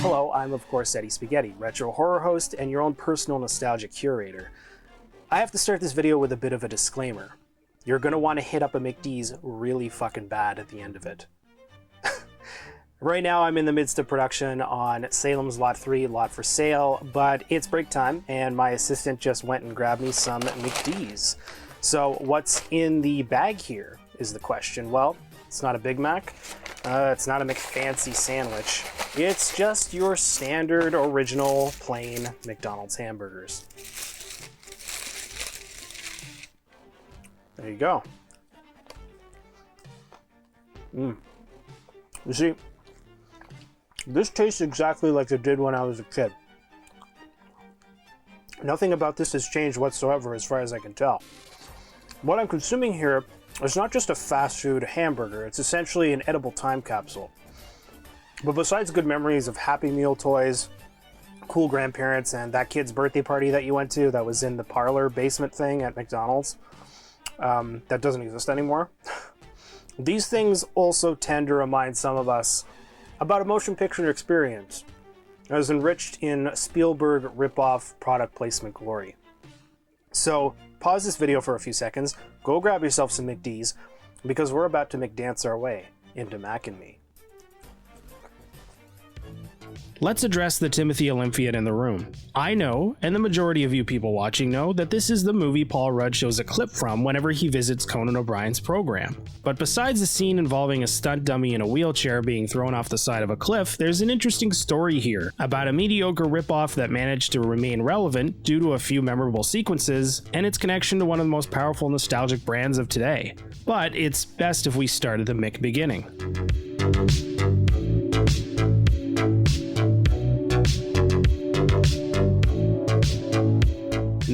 Hello, I'm of course Eddie Spuhghetti, retro horror host and your own personal nostalgia curator. I have to start this video with a bit of a disclaimer. You're gonna want to hit up a McD's really fucking bad at the end of it. Right now I'm in the midst of production on Salem's Lot 3, Lot for Sale, but it's break time and my assistant just went and grabbed me some McD's. So what's in the bag here is the question. Well, it's not a Big Mac, it's not a McFancy sandwich, it's just your standard, original, plain McDonald's hamburgers. There you go. You see, this tastes exactly like it did when I was a kid. Nothing about this has changed whatsoever as far as I can tell. What I'm consuming here is not just a fast food hamburger, it's essentially an edible time capsule. But besides good memories of Happy Meal toys, cool grandparents, and that kid's birthday party that you went to that was in the parlor basement thing at McDonald's, that doesn't exist anymore, these things also tend to remind some of us about a motion picture experience as enriched in Spielberg ripoff product placement glory. So pause this video for a few seconds, go grab yourself some McD's, because we're about to McDance our way into Mac and Me. Let's address the Timothy Olympiad in the room. I know, and the majority of you people watching know, that this is the movie Paul Rudd shows a clip from whenever he visits Conan O'Brien's program. But besides the scene involving a stunt dummy in a wheelchair being thrown off the side of a cliff, there's an interesting story here about a mediocre ripoff that managed to remain relevant due to a few memorable sequences and its connection to one of the most powerful nostalgic brands of today. But it's best if we start at the Mick beginning.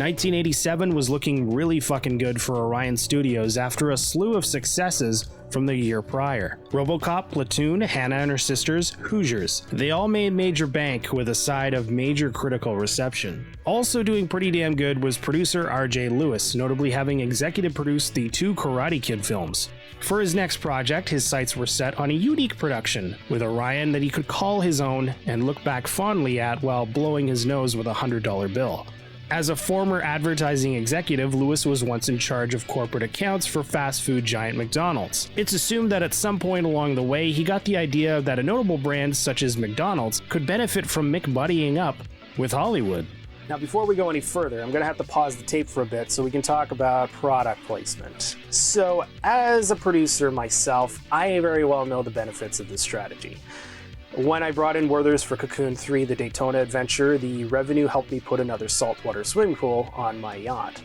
1987 was looking really fucking good for Orion Studios after a slew of successes from the year prior. RoboCop, Platoon, Hannah and Her Sisters, Hoosiers. They all made major bank with a side of major critical reception. Also doing pretty damn good was producer R.J. Lewis, notably having executive produced the 2 Karate Kid films. For his next project, his sights were set on a unique production with Orion that he could call his own and look back fondly at while blowing his nose with a $100 bill. As a former advertising executive, Lewis was once in charge of corporate accounts for fast food giant McDonald's. It's assumed that at some point along the way, he got the idea that a notable brand such as McDonald's could benefit from McBuddying up with Hollywood. Now, before we go any further, I'm going to have to pause the tape for a bit so we can talk about product placement. So, as a producer myself, I very well know the benefits of this strategy. When I brought in Werther's for Cocoon 3, the Daytona adventure, the revenue helped me put another saltwater swimming pool on my yacht.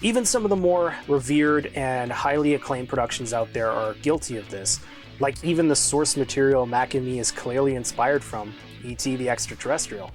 Even some of the more revered and highly acclaimed productions out there are guilty of this, like even the source material Mac and Me is clearly inspired from, E.T. the Extraterrestrial.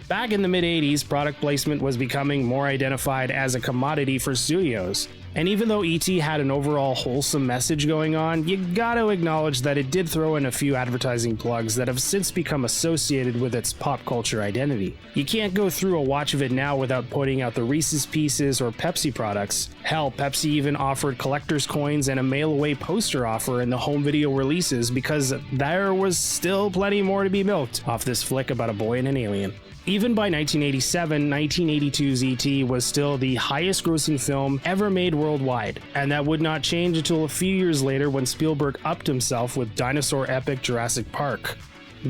Back in the mid-80s, product placement was becoming more identified as a commodity for studios. And even though E.T. had an overall wholesome message going on, you gotta acknowledge that it did throw in a few advertising plugs that have since become associated with its pop culture identity. You can't go through a watch of it now without pointing out the Reese's Pieces or Pepsi products. Hell, Pepsi even offered collector's coins and a mail-away poster offer in the home video releases because there was still plenty more to be milked off this flick about a boy and an alien. Even by 1987, 1982's E.T. was still the highest grossing film ever made worldwide, and that would not change until a few years later when Spielberg upped himself with dinosaur epic Jurassic Park.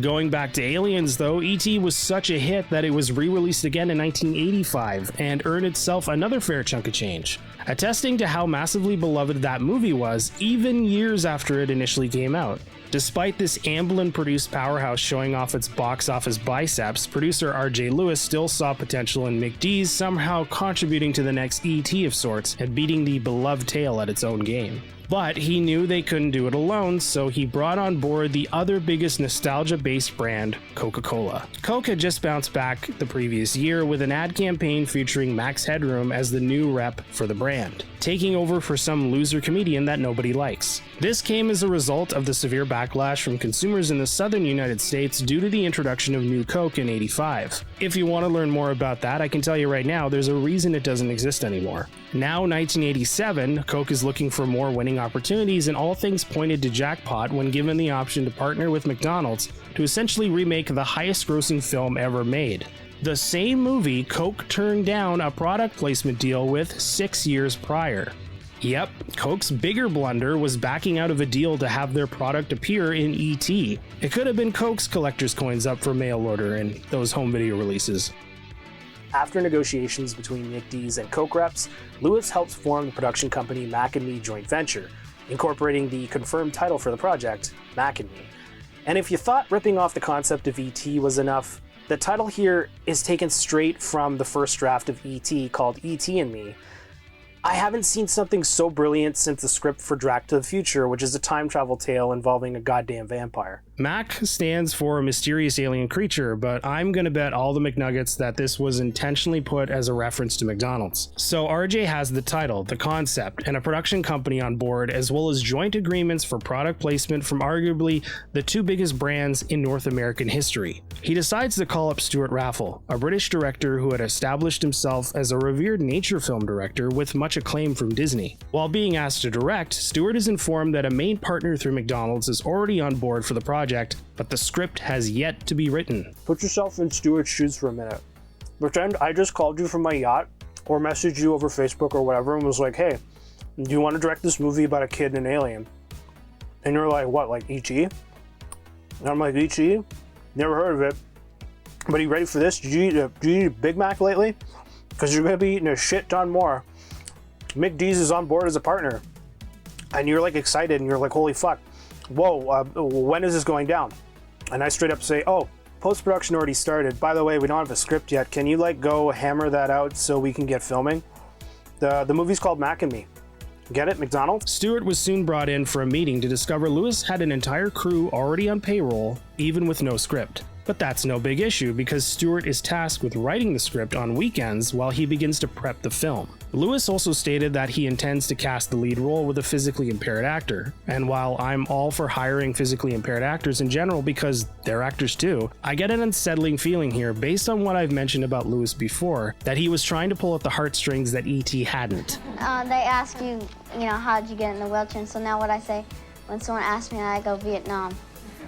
Going back to Aliens though, E.T. was such a hit that it was re-released again in 1985 and earned itself another fair chunk of change, attesting to how massively beloved that movie was even years after it initially came out. Despite this Amblin-produced powerhouse showing off its box office biceps, producer R.J. Lewis still saw potential in McD's somehow contributing to the next E.T. of sorts and beating the beloved tale at its own game. But he knew they couldn't do it alone, so he brought on board the other biggest nostalgia-based brand, Coca-Cola. Coke had just bounced back the previous year with an ad campaign featuring Max Headroom as the new rep for the brand, taking over for some loser comedian that nobody likes. This came as a result of the severe backlash from consumers in the southern United States due to the introduction of New Coke in '85. If you want to learn more about that, I can tell you right now, there's a reason it doesn't exist anymore. Now, 1987, Coke is looking for more winning opportunities, and all things pointed to jackpot when given the option to partner with McDonald's to essentially remake the highest-grossing film ever made. The same movie Coke turned down a product placement deal with 6 years prior. Yep, Coke's bigger blunder was backing out of a deal to have their product appear in E.T. It could have been Coke's collector's coins up for mail order in those home video releases. After negotiations between McD's and Coke reps, Lewis helps form the production company Mac and Me Joint Venture, incorporating the confirmed title for the project, Mac and Me. And if you thought ripping off the concept of E.T. was enough, the title here is taken straight from the first draft of E.T. called E.T. and Me. I haven't seen something so brilliant since the script for Back to the Future, which is a time travel tale involving a goddamn vampire. Mac stands for a mysterious alien creature, but I'm gonna bet all the McNuggets that this was intentionally put as a reference to McDonald's. So RJ has the title, the concept, and a production company on board, as well as joint agreements for product placement from arguably the two biggest brands in North American history. He decides to call up Stuart Raffle, a British director who had established himself as a revered nature film director with much acclaim from Disney. While being asked to direct, Stuart is informed that a main partner through McDonald's is already on board for the project, but the script has yet to be written. Put yourself in Stuart's shoes for a minute. Pretend I just called you from my yacht, or messaged you over Facebook or whatever, and was like, hey, do you want to direct this movie about a kid and an alien? And you're like, what, like E.T.? And I'm like, E.T.? Never heard of it. But are you ready for this? Did you eat a Big Mac lately? Because you're going to be eating a shit ton more. McD's is on board as a partner. And you're like excited, and you're like, holy fuck. Whoa, when is this going down? And I straight up say, oh, post-production already started. By the way, we don't have a script yet. Can you like go hammer that out so we can get filming? The movie's called Mac and Me. Get it, McDonald? Stuart was soon brought in for a meeting to discover Lewis had an entire crew already on payroll, even with no script. But that's no big issue because Stuart is tasked with writing the script on weekends while he begins to prep the film. Lewis also stated that he intends to cast the lead role with a physically impaired actor. And while I'm all for hiring physically impaired actors in general because they're actors too, I get an unsettling feeling here based on what I've mentioned about Lewis before, that he was trying to pull at the heartstrings that E.T. hadn't. They ask you, how'd you get in the wheelchair? And so now what I say, when someone asks me, I go Vietnam.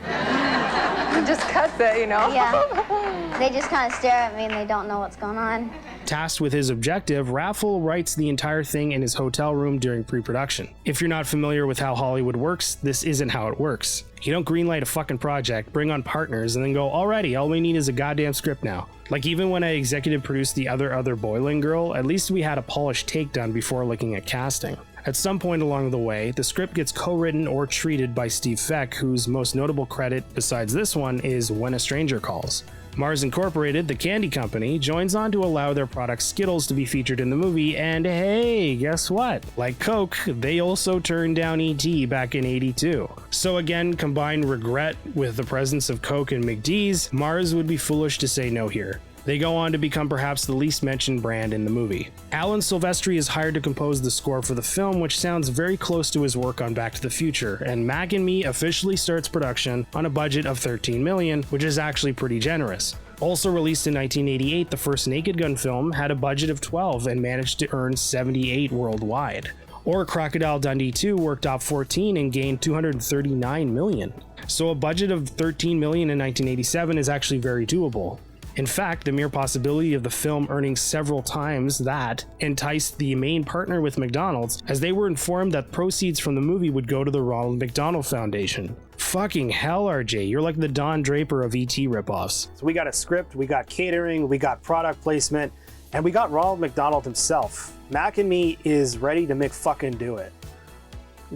You just cut that, Yeah. They just kind of stare at me and they don't know what's going on. Tasked with his objective, Raffle writes the entire thing in his hotel room during pre-production. If you're not familiar with how Hollywood works, this isn't how it works. You don't greenlight a fucking project, bring on partners, and then go, alrighty, all we need is a goddamn script now. Like even when I executive produced the other Boiling Girl, at least we had a polished take done before looking at casting. At some point along the way, the script gets co-written or treated by Steve Feck, whose most notable credit besides this one is When a Stranger Calls. Mars Incorporated, the candy company, joins on to allow their product Skittles to be featured in the movie, and hey, guess what? Like Coke, they also turned down E.T. back in '82. So again, combine regret with the presence of Coke and McD's, Mars would be foolish to say no here. They go on to become perhaps the least mentioned brand in the movie. Alan Silvestri is hired to compose the score for the film, which sounds very close to his work on Back to the Future, and Mac and Me officially starts production on a budget of $13 million, which is actually pretty generous. Also released in 1988, the first Naked Gun film had a budget of 12 and managed to earn 78 worldwide. Or Crocodile Dundee 2 worked off 14 and gained $239 million. So a budget of $13 million in 1987 is actually very doable. In fact, the mere possibility of the film earning several times that enticed the main partner with McDonald's, as they were informed that proceeds from the movie would go to the Ronald McDonald Foundation. Fucking hell, RJ, you're like the Don Draper of ET ripoffs. So we got a script, we got catering, we got product placement, and we got Ronald McDonald himself. Mac and Me is ready to fucking do it.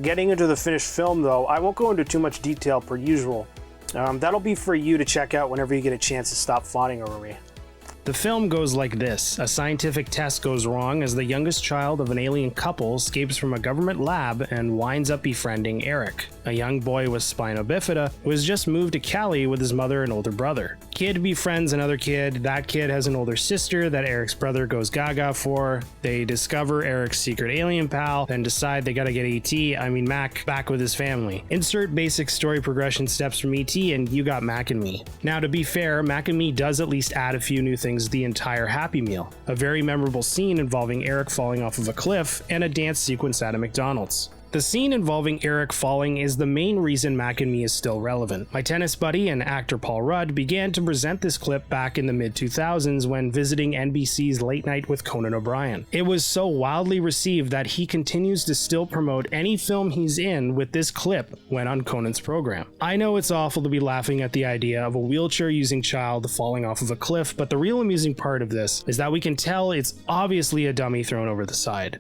Getting into the finished film though, I won't go into too much detail per usual. That'll be for you to check out whenever you get a chance to stop fawning over me. The film goes like this. A scientific test goes wrong as the youngest child of an alien couple escapes from a government lab and winds up befriending Eric, a young boy with spina bifida who has just moved to Cali with his mother and older brother. Kid befriends another kid. That kid has an older sister that Eric's brother goes gaga for. They discover Eric's secret alien pal, then decide they gotta get Mac, back with his family. Insert basic story progression steps from E.T. and you got Mac and Me. Now, to be fair, Mac and Me does at least add a few new things to the entire Happy Meal. A very memorable scene involving Eric falling off of a cliff and a dance sequence at a McDonald's. The scene involving Eric falling is the main reason Mac and Me is still relevant. My tennis buddy and actor Paul Rudd began to present this clip back in the mid-2000s when visiting NBC's Late Night with Conan O'Brien. It was so wildly received that he continues to still promote any film he's in with this clip when on Conan's program. I know it's awful to be laughing at the idea of a wheelchair-using child falling off of a cliff, but the real amusing part of this is that we can tell it's obviously a dummy thrown over the side.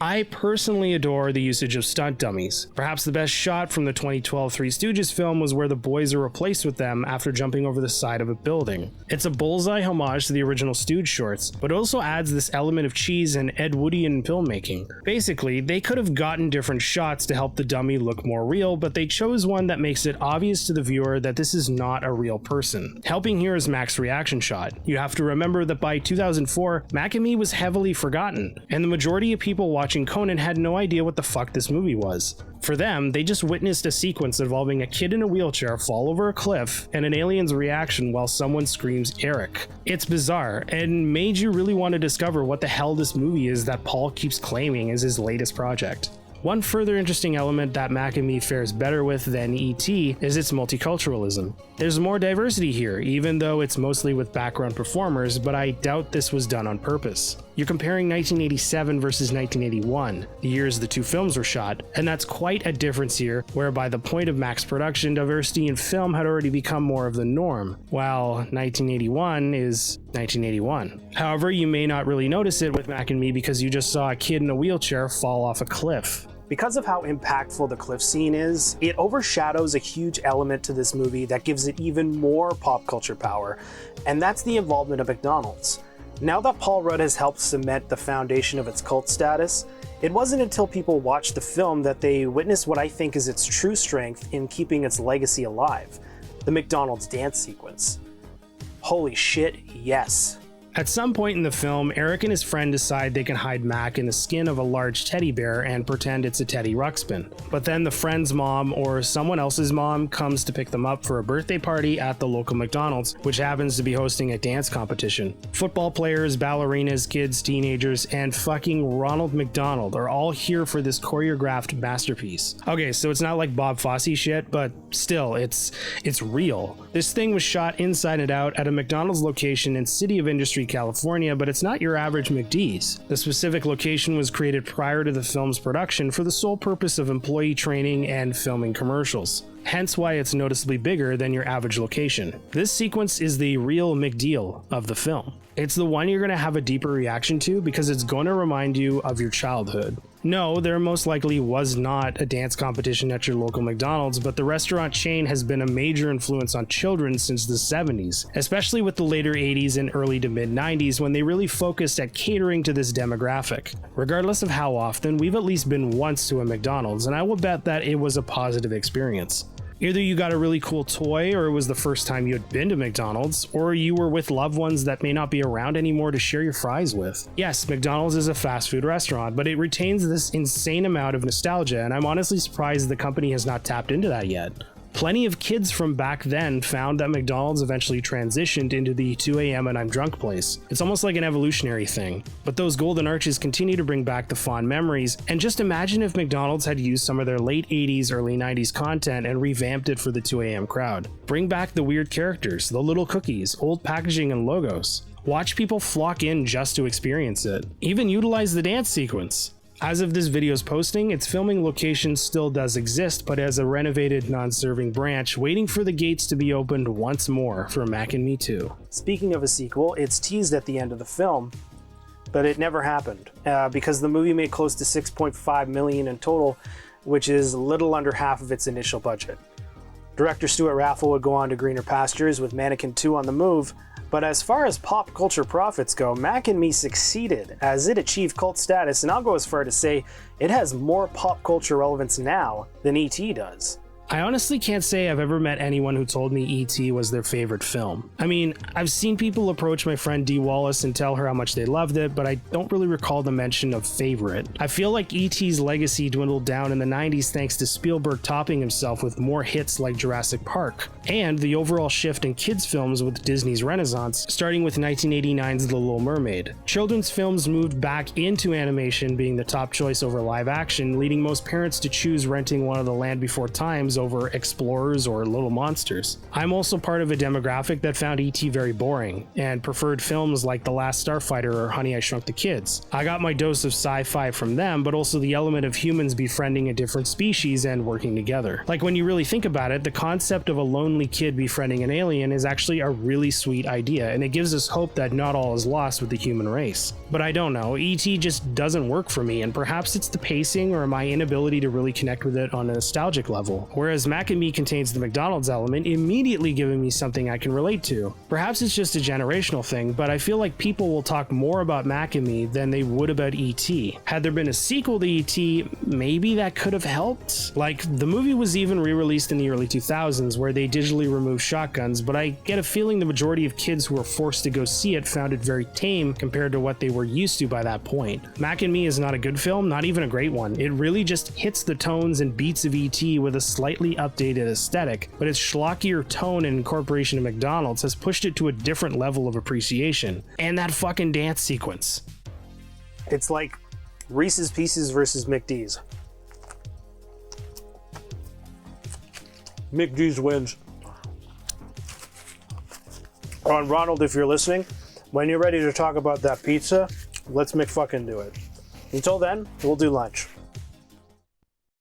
I personally adore the usage of stunt dummies. Perhaps the best shot from the 2012 Three Stooges film was where the boys are replaced with them after jumping over the side of a building. It's a bullseye homage to the original Stooge shorts, but it also adds this element of cheese and Ed Woodian filmmaking. Basically, they could have gotten different shots to help the dummy look more real, but they chose one that makes it obvious to the viewer that this is not a real person. Helping here is Mac's reaction shot. You have to remember that by 2004, Mac and Me was heavily forgotten, and the majority of people watching Conan had no idea what the fuck this movie was. For them, they just witnessed a sequence involving a kid in a wheelchair fall over a cliff and an alien's reaction while someone screams Eric. It's bizarre and made you really want to discover what the hell this movie is that Paul keeps claiming is his latest project. One further interesting element that Mac and Me fares better with than E.T. is its multiculturalism. There's more diversity here, even though it's mostly with background performers, but I doubt this was done on purpose. You're comparing 1987 versus 1981, the years the two films were shot, and that's quite a difference here, where by the point of Mac's production, diversity in film had already become more of the norm, while 1981 is 1981. However, you may not really notice it with Mac and Me because you just saw a kid in a wheelchair fall off a cliff. Because of how impactful the cliff scene is, it overshadows a huge element to this movie that gives it even more pop culture power, and that's the involvement of McDonald's. Now that Paul Rudd has helped cement the foundation of its cult status, it wasn't until people watched the film that they witnessed what I think is its true strength in keeping its legacy alive: the McDonald's dance sequence. Holy shit, yes. At some point in the film, Eric and his friend decide they can hide Mac in the skin of a large teddy bear and pretend it's a Teddy Ruxpin. But then the friend's mom or someone else's mom comes to pick them up for a birthday party at the local McDonald's, which happens to be hosting a dance competition. Football players, ballerinas, kids, teenagers, and fucking Ronald McDonald are all here for this choreographed masterpiece. Okay, so it's not like Bob Fosse shit, but still, it's real. This thing was shot inside and out at a McDonald's location in City of Industry, California, but it's not your average McD's. The specific location was created prior to the film's production for the sole purpose of employee training and filming commercials. Hence why it's noticeably bigger than your average location. This sequence is the real McDeal of the film. It's the one you're going to have a deeper reaction to because it's going to remind you of your childhood. No, there most likely was not a dance competition at your local McDonald's, but the restaurant chain has been a major influence on children since the 70s, especially with the later 80s and early to mid 90s when they really focused at catering to this demographic. Regardless of how often, we've at least been once to a McDonald's, and I will bet that it was a positive experience. Either you got a really cool toy, or it was the first time you had been to McDonald's, or you were with loved ones that may not be around anymore to share your fries with. Yes, McDonald's is a fast food restaurant, but it retains this insane amount of nostalgia, and I'm honestly surprised the company has not tapped into that yet. Plenty of kids from back then found that McDonald's eventually transitioned into the 2 a.m. and I'm drunk place. It's almost like an evolutionary thing. But those golden arches continue to bring back the fond memories, and just imagine if McDonald's had used some of their late 80s, early 90s content and revamped it for the 2 a.m. crowd. Bring back the weird characters, the little cookies, old packaging and logos. Watch people flock in just to experience it. Even utilize the dance sequence. As of this video's posting, its filming location still does exist, but as a renovated non-serving branch, waiting for the gates to be opened once more for Mac and Me 2. Speaking of a sequel, it's teased at the end of the film, but it never happened, because the movie made close to $6.5 million in total, which is little under half of its initial budget. Director Stuart Raffle would go on to greener pastures with Mannequin 2 on the move, but as far as pop culture profits go, Mac and Me succeeded as it achieved cult status, and I'll go as far to say it has more pop culture relevance now than E.T. does. I honestly can't say I've ever met anyone who told me E.T. was their favorite film. I mean, I've seen people approach my friend Dee Wallace and tell her how much they loved it, but I don't really recall the mention of favorite. I feel like E.T.'s legacy dwindled down in the 90s thanks to Spielberg topping himself with more hits like Jurassic Park, and the overall shift in kids' films with Disney's Renaissance, starting with 1989's The Little Mermaid. Children's films moved back into animation being the top choice over live action, leading most parents to choose renting one of the Land Before Times over Explorers or Little Monsters. I'm also part of a demographic that found E.T. very boring and preferred films like The Last Starfighter or Honey, I Shrunk the Kids. I got my dose of sci-fi from them, but also the element of humans befriending a different species and working together. Like, when you really think about it, the concept of a lonely kid befriending an alien is actually a really sweet idea, and it gives us hope that not all is lost with the human race. But I don't know, E.T. just doesn't work for me, and perhaps it's the pacing or my inability to really connect with it on a nostalgic level. Whereas Mac and Me contains the McDonald's element, immediately giving me something I can relate to. Perhaps it's just a generational thing, but I feel like people will talk more about Mac and Me than they would about E.T. Had there been a sequel to E.T., maybe that could have helped? Like, the movie was even re-released in the early 2000s where they digitally removed shotguns, but I get a feeling the majority of kids who were forced to go see it found it very tame compared to what they were used to by that point. Mac and Me is not a good film, not even a great one. It really just hits the tones and beats of E.T. with a slightly updated aesthetic, but its schlockier tone and incorporation of McDonald's has pushed it to a different level of appreciation. And that fucking dance sequence. It's like Reese's Pieces versus McD's. McD's wins. Ronald, if you're listening, when you're ready to talk about that pizza, let's McFucking do it. Until then, we'll do lunch.